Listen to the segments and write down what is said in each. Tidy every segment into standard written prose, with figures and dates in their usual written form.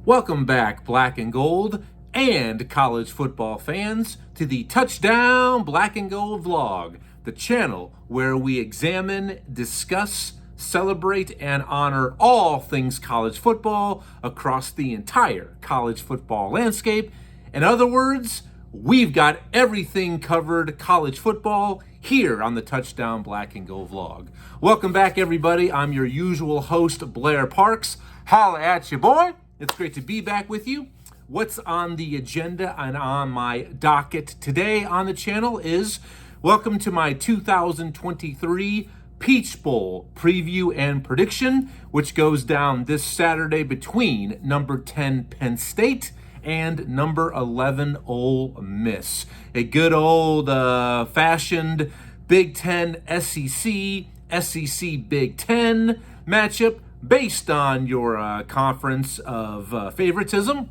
Welcome back, Black and Gold and college football fans, to the Touchdown Black and Gold vlog, the channel where we examine, discuss, celebrate, and honor all things college football across the entire college football landscape. In other words, we've got everything covered college football here on the Touchdown Black and Gold vlog. Welcome back, everybody. I'm your usual host, Blair Parks. Holla at you, boy. It's great to be back with you. What's on the agenda and on my docket today on the channel is welcome to my 2023 Peach Bowl preview and prediction, which goes down this Saturday between number 10 Penn State and number 11 Ole Miss. A good old fashioned Big Ten SEC Big Ten matchup based on your conference of favoritism.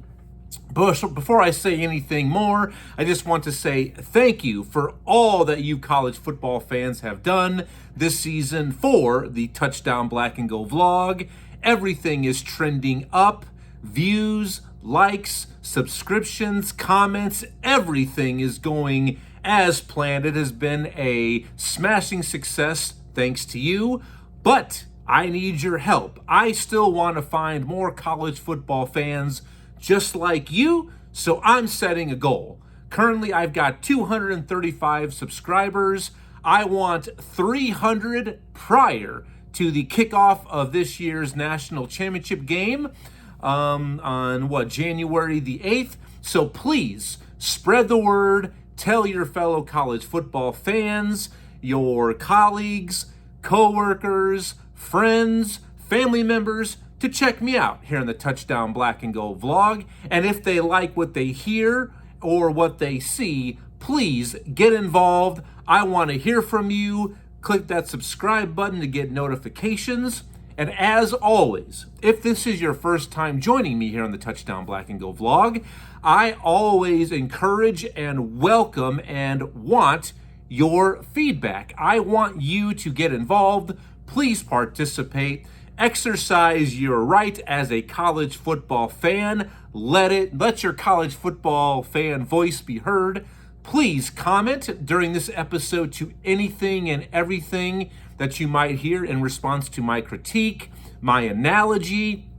But before I say anything more, I just want to say thank you for all that you college football fans have done this season for the Touchdown Black and Gold vlog. Everything is trending up. Views, likes, subscriptions, comments, everything is going as planned. It has been a smashing success thanks to you, but I need your help. I still want to find more college football fans just like you, so I'm setting a goal. Currently, I've got 235 subscribers. I want 300 prior to the kickoff of this year's national championship game on January the 8th. So please spread the word, tell your fellow college football fans, your colleagues, co-workers, friends, family members to check me out here in the Touchdown Black and Gold vlog. And if they like what they hear or what they see, please get involved. I want to hear from you. Click that subscribe button to get notifications. And as always, if this is your first time joining me here on the Touchdown Black and Gold vlog, I always encourage and welcome and want your feedback. I want you to get involved. Please participate. Exercise your right as a college football fan. Let your college football fan voice be heard. Please comment during this episode to anything and everything that you might hear in response to my critique, my analogy.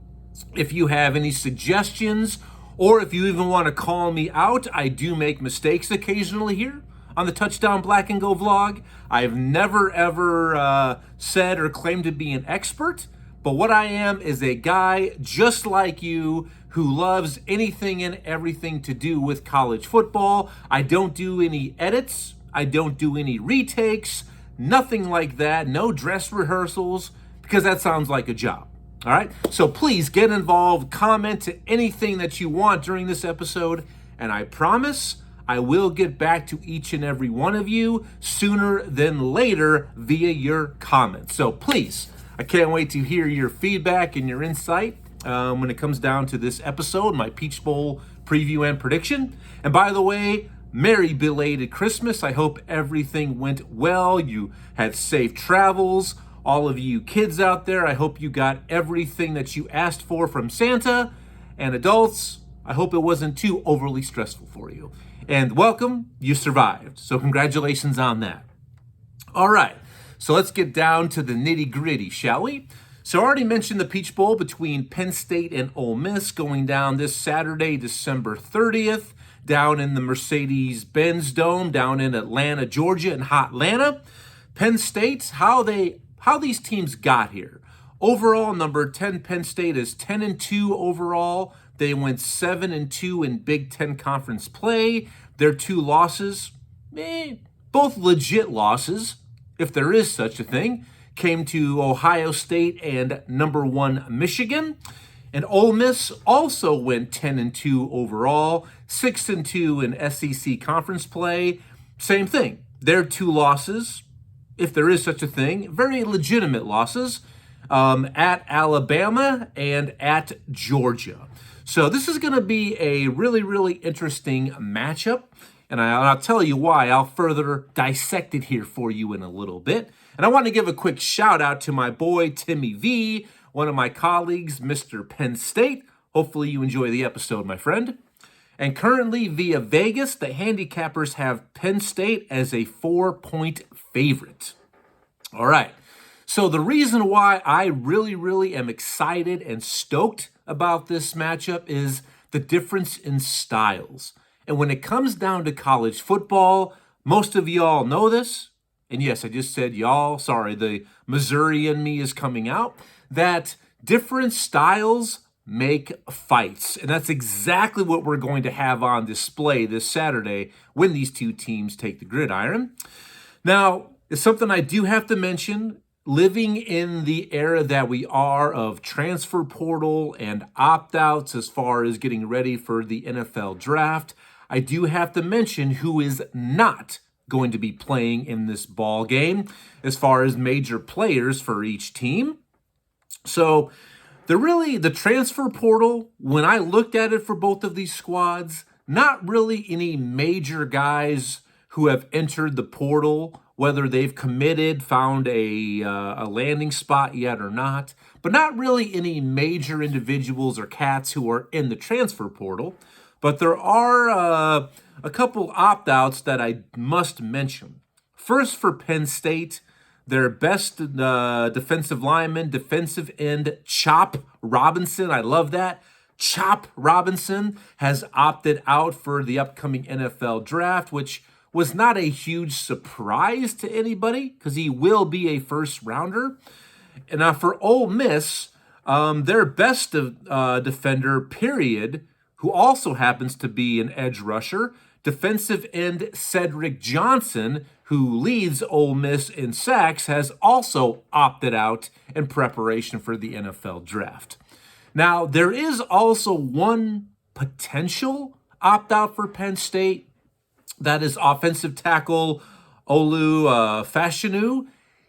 If you have any suggestions, or if you even want to call me out, I do make mistakes occasionally here on the Touchdown Black and Gold vlog. I've never ever said or claimed to be an expert, but what I am is a guy just like you who loves anything and everything to do with college football. I don't do any edits. I don't do any retakes, nothing like that. No dress rehearsals, because that sounds like a job. All right? So please get involved, comment to anything that you want during this episode, and I promise I will get back to each and every one of you sooner than later via your comments. So please, I can't wait to hear your feedback and your insight when it comes down to this episode, my Peach Bowl preview and prediction. And by the way, Merry belated Christmas. I hope everything went well. You had safe travels. All of you kids out there, I hope you got everything that you asked for from Santa. And adults, I hope it wasn't too overly stressful for you. And welcome, you survived. So congratulations on that. All right, so let's get down to the nitty gritty, shall we? So I already mentioned the Peach Bowl between Penn State and Ole Miss going down this Saturday, December 30th, down in the Mercedes-Benz Dome, down in Atlanta, Georgia, in hot Atlanta. Penn State, how these teams got here. Overall, number 10 Penn State is 10-2 overall. They went 7-2 in Big Ten conference play. Their two losses, both legit losses, if there is such a thing, came to Ohio State and number 1 Michigan. And Ole Miss also went 10-2 overall, 6-2 in SEC conference play. Same thing. Their two losses, if there is such a thing, very legitimate losses, at Alabama and at Georgia. So this is going to be a really, really interesting matchup. And I'll tell you why. I'll further dissect it here for you in a little bit. And I want to give a quick shout out to my boy, Timmy V, one of my colleagues, Mr. Penn State, Hopefully you enjoy the episode, my friend. And currently via Vegas, the handicappers have Penn State as a 4-point favorite. All right. So the reason why I really am excited and stoked about this matchup is the difference in styles. And when it comes down to college football, most of y'all know this. And yes, I just said y'all. Sorry, the Missouri in me is coming out. That different styles make fights. And that's exactly what we're going to have on display this Saturday when these two teams take the gridiron. Now, it's something I do have to mention. Living in the era that we are of transfer portal and opt-outs as far as getting ready for the NFL draft, I do have to mention who is not going to be playing in this ball game as far as major players for each team. So the transfer portal, when I looked at it for both of these squads, not really any major guys who have entered the portal, whether they've committed, found a landing spot yet or not, but not really any major individuals or cats who are in the transfer portal. But there are a couple opt-outs that I must mention. First, for Penn State, their best defensive lineman, defensive end, Chop Robinson. I love that. Chop Robinson has opted out for the upcoming NFL draft, which was not a huge surprise to anybody because he will be a first rounder. And now for Ole Miss, their best defender, period, who also happens to be an edge rusher, defensive end Cedric Johnson, who leads Ole Miss in sacks, has also opted out in preparation for the NFL draft. Now, there is also one potential opt-out for Penn State. That is offensive tackle Olu Fashanu.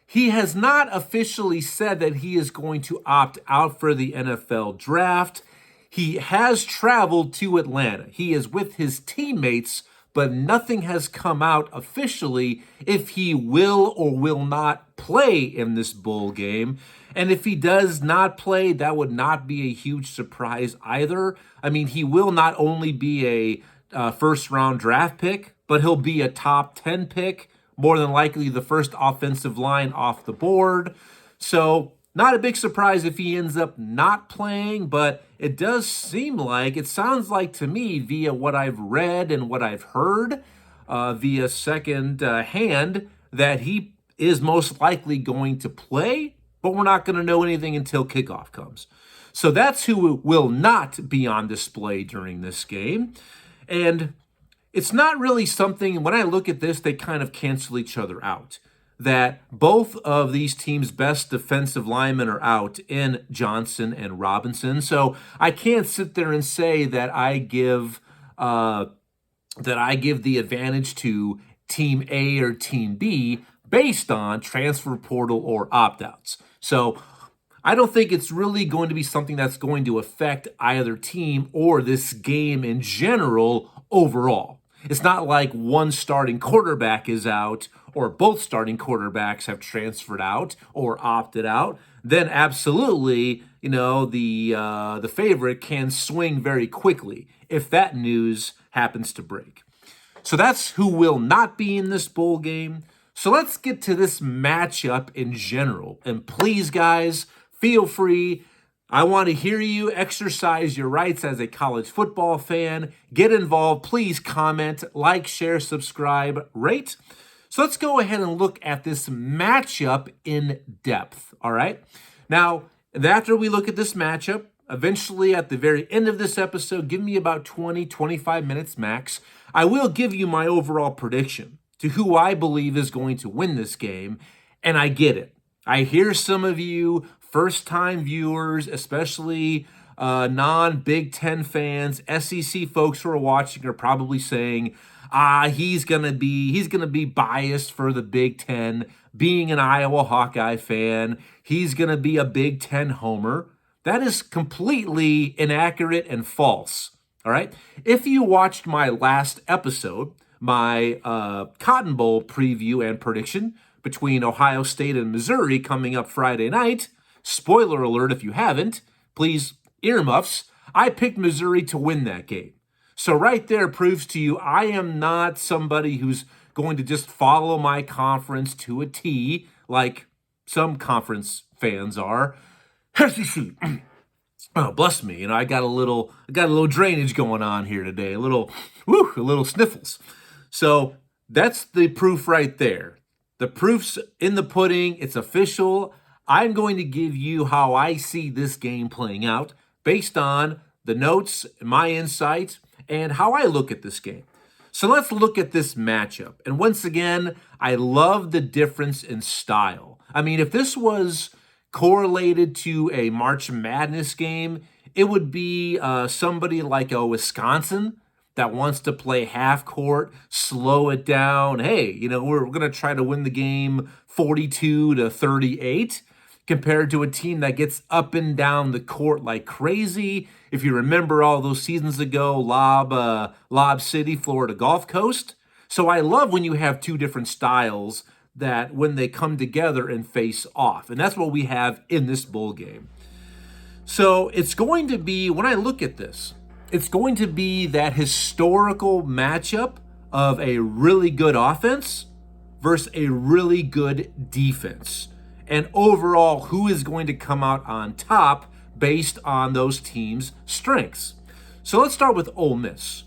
He has not officially said that he is going to opt out for the NFL draft. He has traveled to Atlanta. He is with his teammates, but nothing has come out officially if he will or will not play in this bowl game. And if he does not play, that would not be a huge surprise either. I mean, he will not only be a first-round draft pick, but he'll be a top 10 pick, more than likely the first offensive line off the board. So not a big surprise if he ends up not playing, but it sounds like to me, via what I've read and what I've heard via second hand, that he is most likely going to play, but we're not going to know anything until kickoff comes. So that's who will not be on display during this game. And it's not really something, when I look at this, they kind of cancel each other out. That both of these teams' best defensive linemen are out in Johnson and Robinson. So I can't sit there and say that I give the advantage to Team A or Team B based on transfer portal or opt-outs. So I don't think it's really going to be something that's going to affect either team or this game in general overall. It's not like one starting quarterback is out or both starting quarterbacks have transferred out or opted out. Then absolutely, the favorite can swing very quickly if that news happens to break. So that's who will not be in this bowl game. So let's get to this matchup in general. And please, guys, feel free. I want to hear you exercise your rights as a college football fan. Get involved. Please comment, like, share, subscribe, rate. So let's go ahead and look at this matchup in depth, all right? Now, after we look at this matchup, eventually at the very end of this episode, give me about 20, 25 minutes max, I will give you my overall prediction to who I believe is going to win this game, and I get it. I hear some of you first-time viewers, especially non-Big Ten fans, SEC folks who are watching are probably saying, he's gonna be biased for the Big Ten, being an Iowa Hawkeye fan. He's gonna be a Big Ten homer. That is completely inaccurate and false. All right. If you watched my last episode, my Cotton Bowl preview and prediction between Ohio State and Missouri coming up Friday night, spoiler alert if you haven't, please earmuffs, I picked Missouri to win that game. So right there proves to you I am not somebody who's going to just follow my conference to a T like some conference fans are. Oh, bless me. I got a little drainage going on here today. A little sniffles. So that's the proof right there. The proof's in the pudding. It's official. I'm going to give you how I see this game playing out based on the notes, my insight, and how I look at this game. So let's look at this matchup. And once again, I love the difference in style. I mean, if this was correlated to a March Madness game, it would be somebody like a Wisconsin that wants to play half court, slow it down. Hey, we're going to try to win the game 42-38 compared to a team that gets up and down the court like crazy. If you remember all those seasons ago, Lob City, Florida Gulf Coast. So I love when you have two different styles that when they come together and face off. And that's what we have in this bowl game. So it's going to be, when I look at this, it's going to be that historical matchup of a really good offense versus a really good defense. And overall, who is going to come out on top based on those teams' strengths. So let's start with Ole Miss.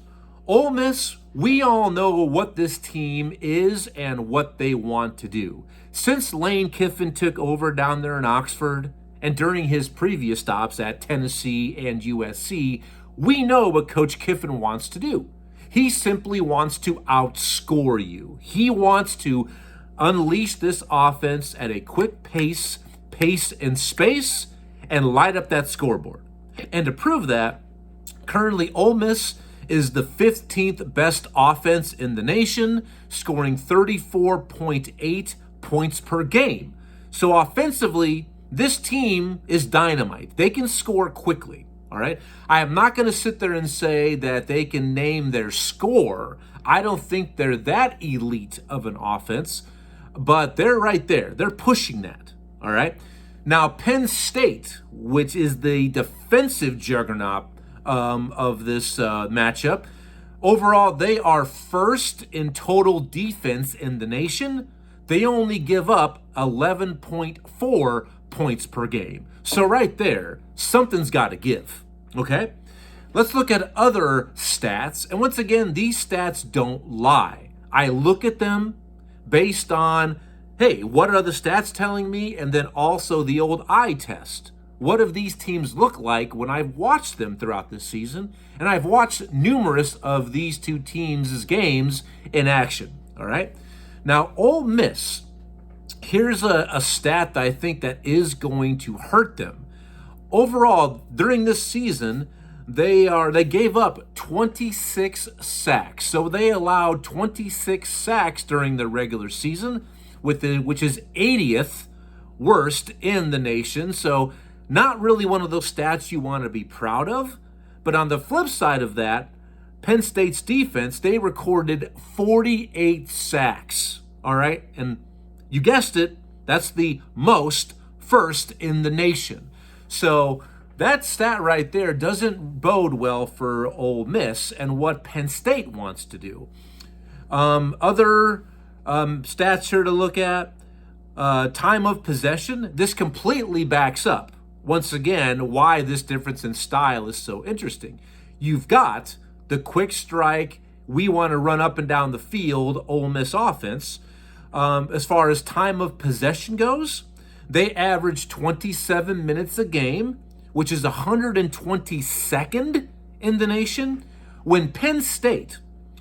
Ole Miss, we all know what this team is and what they want to do. Since Lane Kiffin took over down there in Oxford, and during his previous stops at Tennessee and USC, we know what Coach Kiffin wants to do. He simply wants to outscore you. He wants to unleash this offense at a quick pace and space, and light up that scoreboard. And to prove that, currently Ole Miss is the 15th best offense in the nation, scoring 34.8 points per game. So offensively, this team is dynamite. They can score quickly, all right? I am not going to sit there and say that they can name their score. I don't think they're that elite of an offense, but they're right there. They're pushing that, all right? Now, Penn State, which is the defensive juggernaut of this matchup, overall, they are first in total defense in the nation. They only give up 11.4 points per game. So right there, something's got to give, okay? Let's look at other stats. And once again, these stats don't lie. I look at them based on, hey, what are the stats telling me? And then also the old eye test. What do these teams look like when I've watched them throughout this season? And I've watched numerous of these two teams' games in action, all right? Now, Ole Miss, here's a stat that I think that is going to hurt them. Overall, during this season, they gave up 26 sacks. So they allowed 26 sacks during the regular season, which is 80th worst in the nation. So not really one of those stats you want to be proud of. But on the flip side of that, Penn State's defense, they recorded 48 sacks. All right? And you guessed it, that's the most first in the nation. So that stat right there doesn't bode well for Ole Miss and what Penn State wants to do. Other stats here to look at. Time of possession. This completely backs up, once again, why this difference in style is so interesting. You've got the quick strike, we want to run up and down the field, Ole Miss offense. As far as time of possession goes, they average 27 minutes a game, which is 122nd in the nation. When Penn State,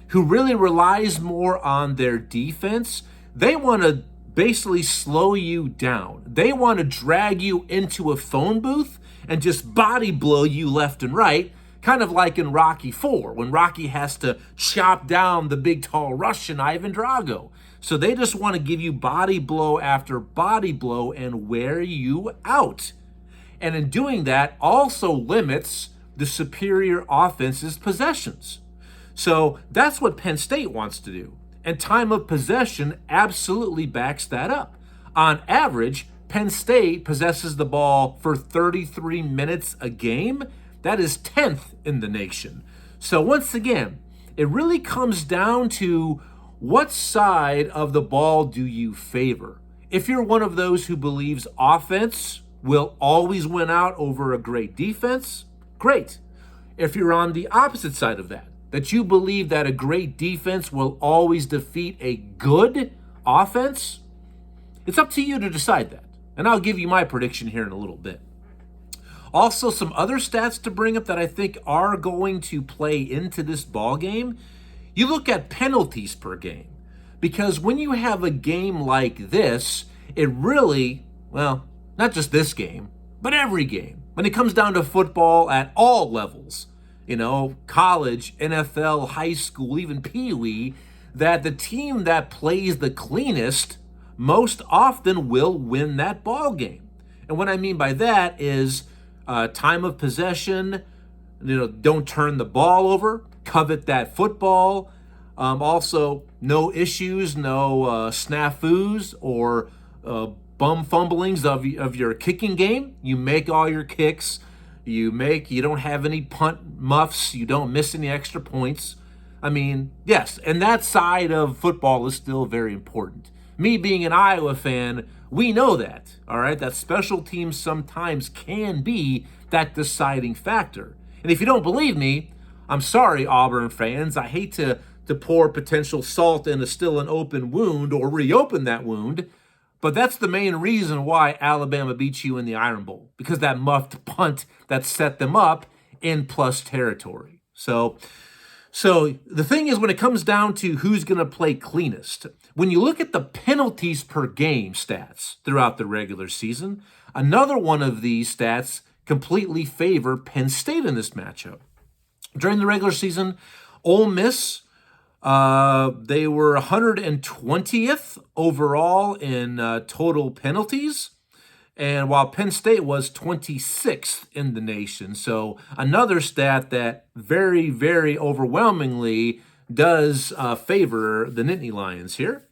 who really relies more on their defense, they want to basically slow you down. They want to drag you into a phone booth and just body blow you left and right, kind of like in Rocky IV, when Rocky has to chop down the big tall Russian Ivan Drago. So they just want to give you body blow after body blow and wear you out. And in doing that, also limits the superior offense's possessions. So that's what Penn State wants to do. And time of possession absolutely backs that up. On average, Penn State possesses the ball for 33 minutes a game. that is 10th in the nation. So once again, it really comes down to what side of the ball do you favor? If you're one of those who believes offense will always win out over a great defense, great. If you're on the opposite side of that you believe that a great defense will always defeat a good offense, it's up to you to decide that. And I'll give you my prediction here in a little bit. Also, some other stats to bring up that I think are going to play into this ball game. You look at penalties per game, because when you have a game like this, it really, well, not just this game, but every game, when it comes down to football at all levels, college, NFL, high school, even Pee Wee, that the team that plays the cleanest most often will win that ball game. And what I mean by that is time of possession, don't turn the ball over, covet that football. Also, no issues, no snafus or bum fumblings of your kicking game. You make all your kicks. You don't have any punt muffs. You don't miss any extra points. I mean, yes, and that side of football is still very important. Me being an Iowa fan, we know that, all right? That special teams sometimes can be that deciding factor. And if you don't believe me, I'm sorry, Auburn fans. I hate to pour potential salt in a still an open wound or reopen that wound, but that's the main reason why Alabama beat you in the Iron Bowl, because that muffed punt that set them up in plus territory. So the thing is, when it comes down to who's going to play cleanest, when you look at the penalties per game stats throughout the regular season, another one of these stats completely favor Penn State in this matchup. During the regular season, Ole Miss, they were 120th overall in total penalties, and while Penn State was 26th in the nation. So another stat that very, very overwhelmingly does favor the Nittany Lions here.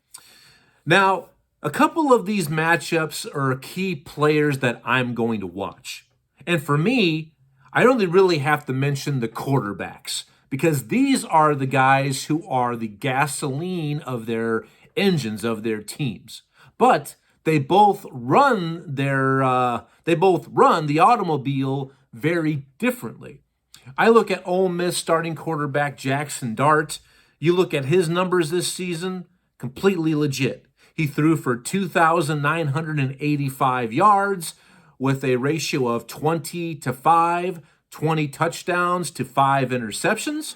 Now, a couple of these matchups are key players that I'm going to watch. And for me, I only really have to mention the quarterbacks, because these are the guys who are the gasoline of their engines, of their teams. But they both run the automobile very differently. I look at Ole Miss starting quarterback Jackson Dart. You look at his numbers this season, completely legit. He threw for 2,985 yards with a ratio of 20-5, 20 touchdowns to 5 interceptions.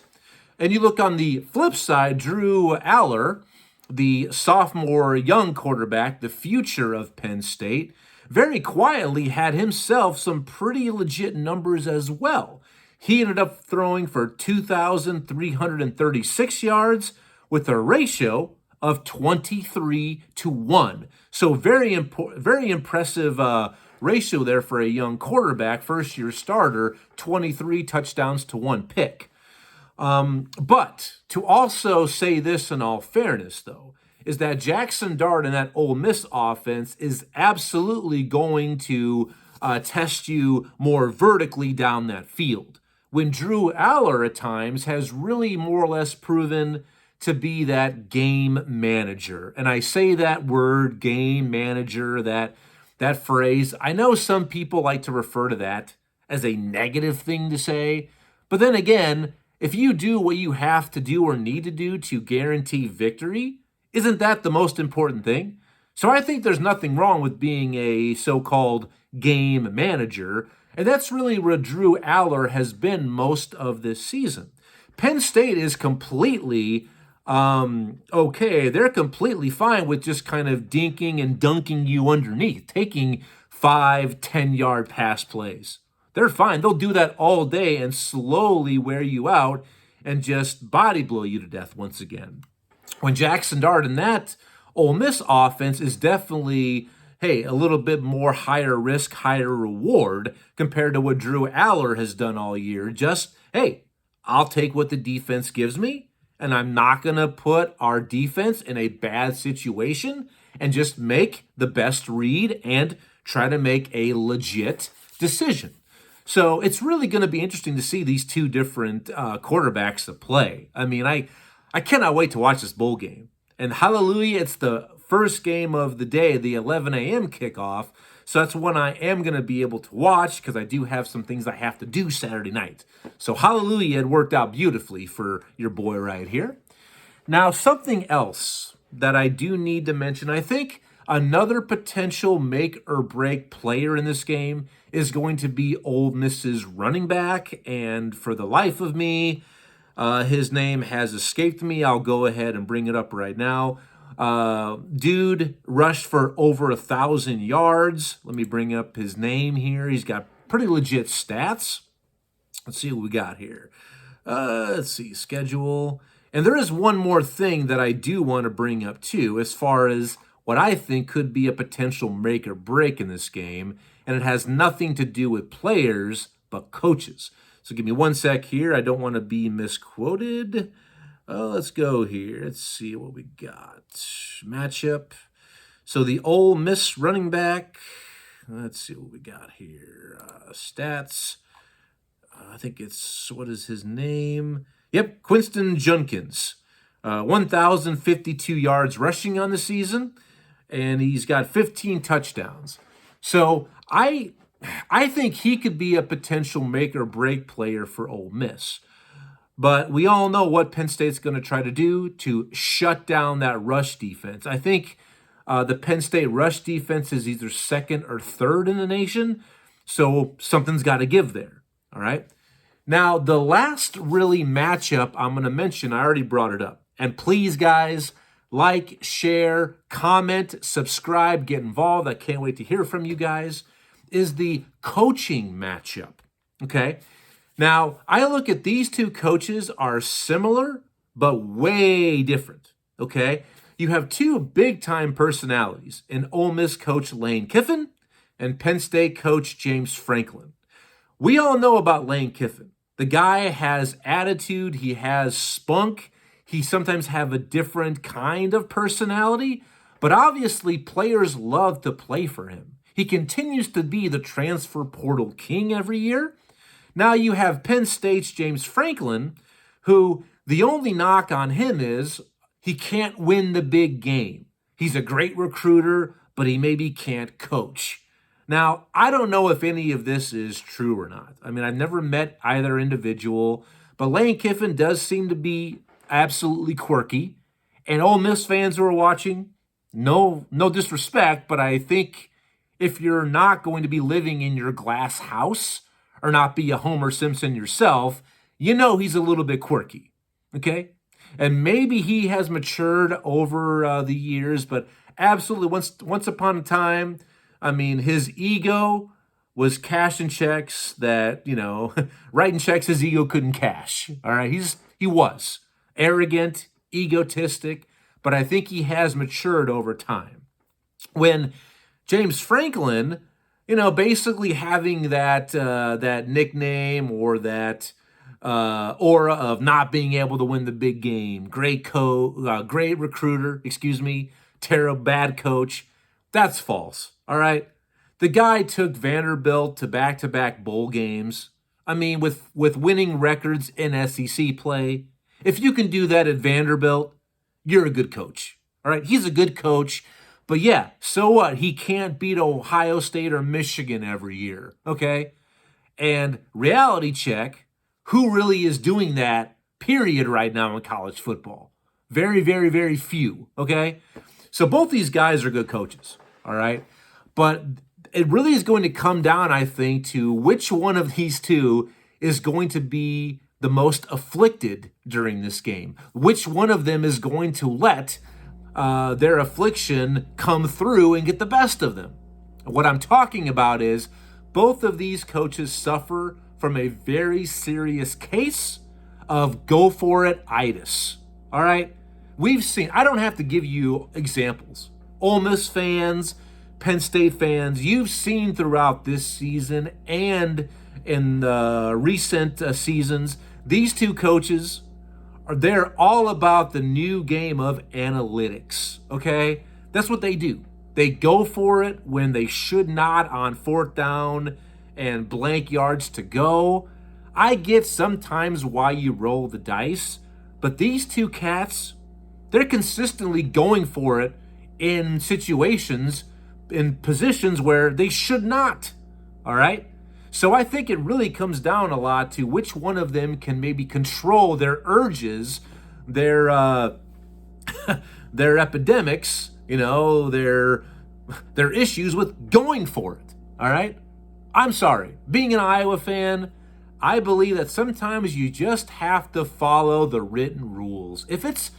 And you look on the flip side, Drew Aller, the sophomore young quarterback, the future of Penn State, very quietly had himself some pretty legit numbers as well. He ended up throwing for 2,336 yards with a ratio of 23-1. So very impressive ratio there for a young quarterback, first-year starter, 23 touchdowns to 1 pick. But to also say this in all fairness, though, is that Jackson Dart and that Ole Miss offense is absolutely going to test you more vertically down that field, when Drew Aller at times has really more or less proven to be that game manager. And I say that word, game manager, that phrase. I know some people like to refer to that as a negative thing to say, but then again, if you do what you have to do or need to do to guarantee victory, isn't that the most important thing? So I think there's nothing wrong with being a so-called game manager, and that's really what Drew Aller has been most of this season. Penn State is completely okay. They're completely fine with just kind of dinking and dunking you underneath, taking 5-10-yard pass plays. They're fine. They'll do that all day and slowly wear you out and just body blow you to death once again. When Jackson Dart and that Ole Miss offense is definitely, a little bit more higher risk, higher reward compared to what Drew Aller has done all year. Just, I'll take what the defense gives me, and I'm not going to put our defense in a bad situation, and just make the best read and try to make a legit decision. So it's really going to be interesting to see these two different quarterbacks to play. I mean, I cannot wait to watch this bowl game. And hallelujah, it's the first game of the day, the 11 a.m. kickoff. So that's when I am going to be able to watch, because I do have some things I have to do Saturday night. So hallelujah, it worked out beautifully for your boy right here. Now, something else that I do need to mention, I think another potential make or break player in this game is going to be Ole Miss's running back. And for the life of me, his name has escaped me. I'll go ahead and bring it up right now. Dude rushed for over 1,000 yards. Let me bring up his name here. He's got pretty legit stats. Let's see what we got here. Let's see, schedule. And there is one more thing that I do want to bring up too, as far as what I think could be a potential make or break in this game. And it has nothing to do with players, but coaches. So give me one sec here. I don't want to be misquoted. Let's go here. Let's see what we got. Matchup. So the Ole Miss running back. Let's see what we got here. Stats. I think it's, what is his name? Yep, Quinston Junkins. 1,052 yards rushing on the season, and he's got 15 touchdowns. So I think he could be a potential make or break player for Ole Miss. But we all know what Penn State's going to try to do to shut down that rush defense. I think the Penn State rush defense is either second or third in the nation, so something's got to give there, all right? Now, the last really matchup I'm going to mention, I already brought it up. And please, guys, like, share, comment, subscribe, get involved. I can't wait to hear from you guys, is the coaching matchup, okay? Now, I look at these two coaches are similar, but way different, okay? You have two big-time personalities, in Ole Miss coach Lane Kiffin and Penn State coach James Franklin. We all know about Lane Kiffin. The guy has attitude, he has spunk, he sometimes have a different kind of personality, but obviously players love to play for him. He continues to be the transfer portal king every year. Now you have Penn State's James Franklin, who the only knock on him is he can't win the big game. He's a great recruiter, but he maybe can't coach. Now, I don't know if any of this is true or not. I mean, I've never met either individual, but Lane Kiffin does seem to be absolutely quirky. And Ole Miss fans who are watching, no disrespect, but I think if you're not going to be living in your glass house or not be a Homer Simpson yourself, you know he's a little bit quirky, okay? And maybe he has matured over the years, but absolutely, once upon a time, I mean, his ego was cashing checks that, writing checks his ego couldn't cash, all right? He was arrogant, egotistic, but I think he has matured over time. When James Franklin, basically having that nickname or that aura of not being able to win the big game, great recruiter, terrible bad coach, that's false, all right? The guy took Vanderbilt to back-to-back bowl games. I mean, with winning records in SEC play. If you can do that at Vanderbilt, you're a good coach, all right? He's a good coach. But yeah, so what? He can't beat Ohio State or Michigan every year, okay? And reality check, who really is doing that, period, right now in college football? Very, very, very few, okay? So both these guys are good coaches, all right? But it really is going to come down, I think, to which one of these two is going to be the most afflicted during this game. Which one of them is going to let their affliction come through and get the best of them. What I'm talking about is both of these coaches suffer from a very serious case of go-for-it-itis. All right? We've seen, I don't have to give you examples. Ole Miss fans, Penn State fans, you've seen throughout this season and in the recent seasons, these two coaches, they're all about the new game of analytics, okay? That's what they do. They go for it when they should not on fourth down and blank yards to go. I get sometimes why you roll the dice, but these two cats, they're consistently going for it in situations, in positions where they should not. All right? So I think it really comes down a lot to which one of them can maybe control their urges, their their epidemics, their issues with going for it. All right? I'm sorry. Being an Iowa fan, I believe that sometimes you just have to follow the written rules. If it's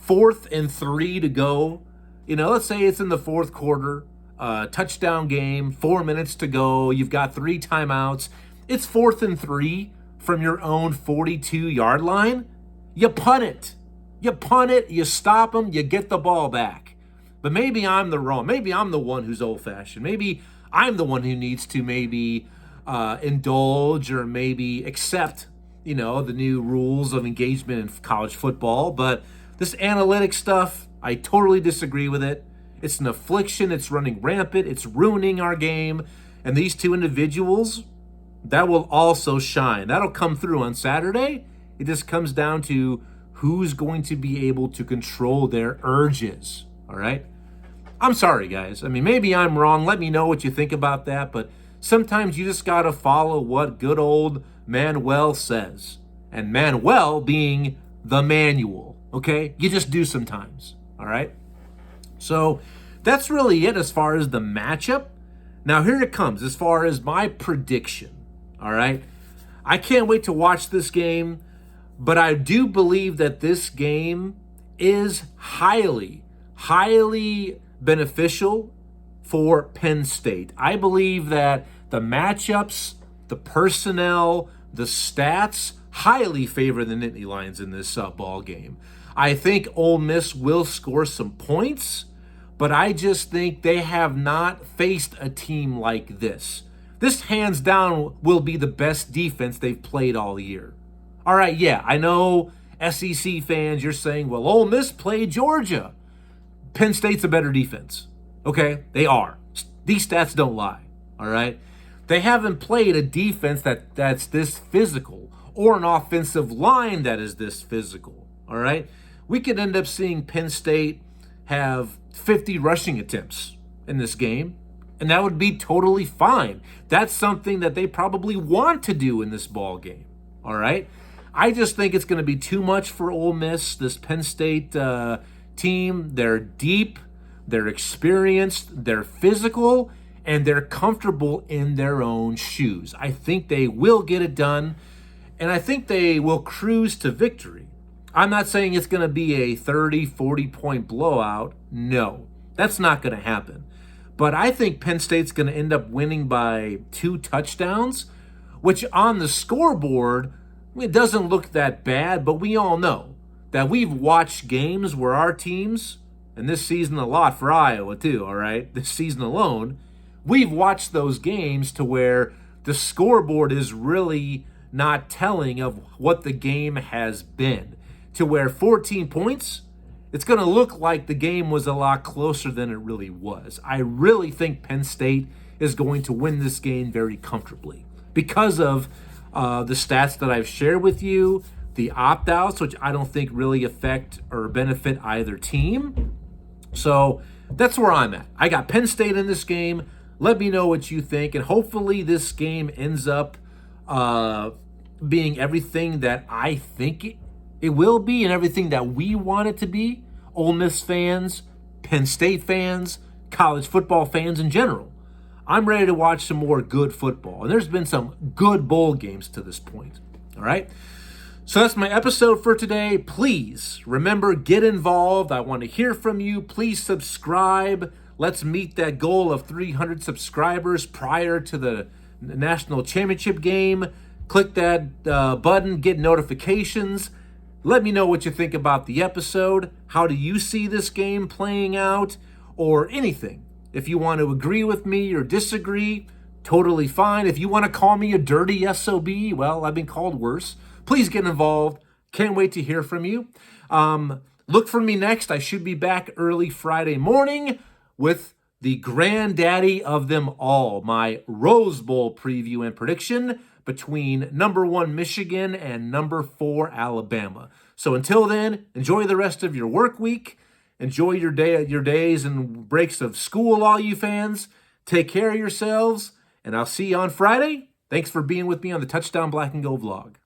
4th and 3 to go, let's say it's in the fourth quarter, touchdown game, 4 minutes to go, you've got 3 timeouts, it's 4th and 3 from your own 42-yard line, you punt it. You punt it, you stop them, you get the ball back. But maybe I'm maybe I'm the one who's old-fashioned. Maybe I'm the one who needs to maybe indulge or maybe accept, the new rules of engagement in college football. But this analytic stuff, I totally disagree with it. It's an affliction. It's running rampant. It's ruining our game. And these two individuals, that will also shine. That'll come through on Saturday. It just comes down to who's going to be able to control their urges, all right? I'm sorry, guys. I mean, maybe I'm wrong. Let me know what you think about that. But sometimes you just got to follow what good old Manuel says. And Manuel being the manual, okay? You just do sometimes, all right? So that's really it as far as the matchup. Now, here it comes as far as my prediction, all right? I can't wait to watch this game, but I do believe that this game is highly, highly beneficial for Penn State. I believe that the matchups, the personnel, the stats highly favor the Nittany Lions in this ball game. I think Ole Miss will score some points, but I just think they have not faced a team like this. This hands down will be the best defense they've played all year. All right, yeah, I know SEC fans, you're saying, well, Ole Miss played Georgia. Penn State's a better defense. Okay, they are. These stats don't lie, all right? They haven't played a defense that's this physical or an offensive line that is this physical, all right? We could end up seeing Penn State have 50 rushing attempts in this game, and that would be totally fine. That's something that they probably want to do in this ball game, all right? I just think it's going to be too much for Ole Miss, this Penn State team. They're deep, they're experienced, they're physical, and they're comfortable in their own shoes. I think they will get it done, and I think they will cruise to victory. I'm not saying it's going to be a 30, 40-point blowout. No, that's not going to happen. But I think Penn State's going to end up winning by 2 touchdowns, which on the scoreboard, it doesn't look that bad, but we all know that we've watched games where our teams, and this season a lot for Iowa too, all right, this season alone, we've watched those games to where the scoreboard is really not telling of what the game has been. To where 14 points, it's going to look like the game was a lot closer than it really was. I really think Penn State is going to win this game very comfortably because of the stats that I've shared with you, the opt-outs, which I don't think really affect or benefit either team. So that's where I'm at. I got Penn State in this game. Let me know what you think, and hopefully this game ends up being everything that I think it will be and everything that we want it to be. Ole Miss fans, Penn State fans, college football fans in general. I'm ready to watch some more good football. And there's been some good bowl games to this point. All right? So that's my episode for today. Please remember, get involved. I want to hear from you. Please subscribe. Let's meet that goal of 300 subscribers prior to the national championship game. Click that button, get notifications. Let me know what you think about the episode. How do you see this game playing out? Or anything. If you want to agree with me or disagree, totally fine. If you want to call me a dirty SOB, well, I've been called worse. Please get involved. Can't wait to hear from you. Look for me next. I should be back early Friday morning with the granddaddy of them all, my Rose Bowl preview and prediction between number 1 Michigan and number 4 Alabama. So until then, enjoy the rest of your work week. Enjoy your days and breaks of school, all you fans. Take care of yourselves, and I'll see you on Friday. Thanks for being with me on the Touchdown Black and Gold vlog.